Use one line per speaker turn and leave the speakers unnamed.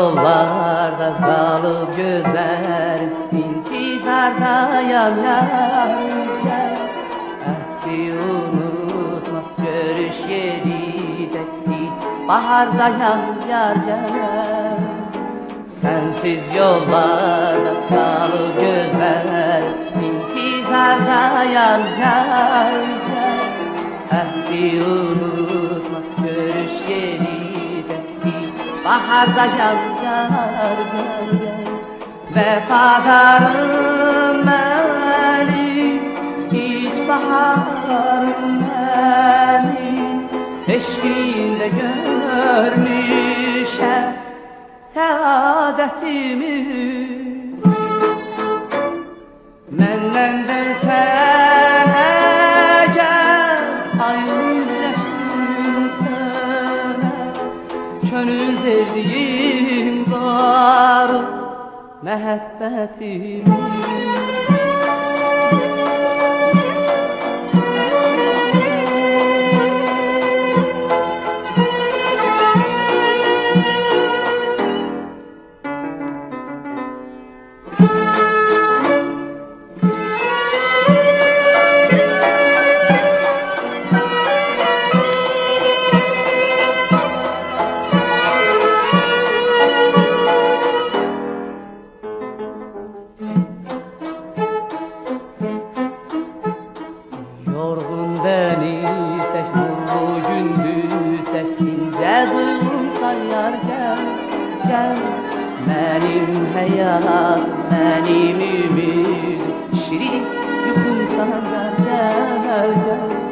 yollarda kalıp gözlerim intizarda yanar. Ehdi unutma görüş yeri de baharda yar gel. Sensiz yollarda kalıp gözlerim intizarda yanar. Ehdi unutma görüş yeri de baharda yar gel. Vefadarım beni, hiç baharım beni, eşliğinde görmüşem saadetimi. Menden sene gel, ayrılaşın sana, könül verdiğim var məhəbbətim. Yorgun denizdeş, nurlu gündüzdeş, ince duygumsan yar gel. Benim hayatım, benim ümidim, şirin yukumsan yar gel.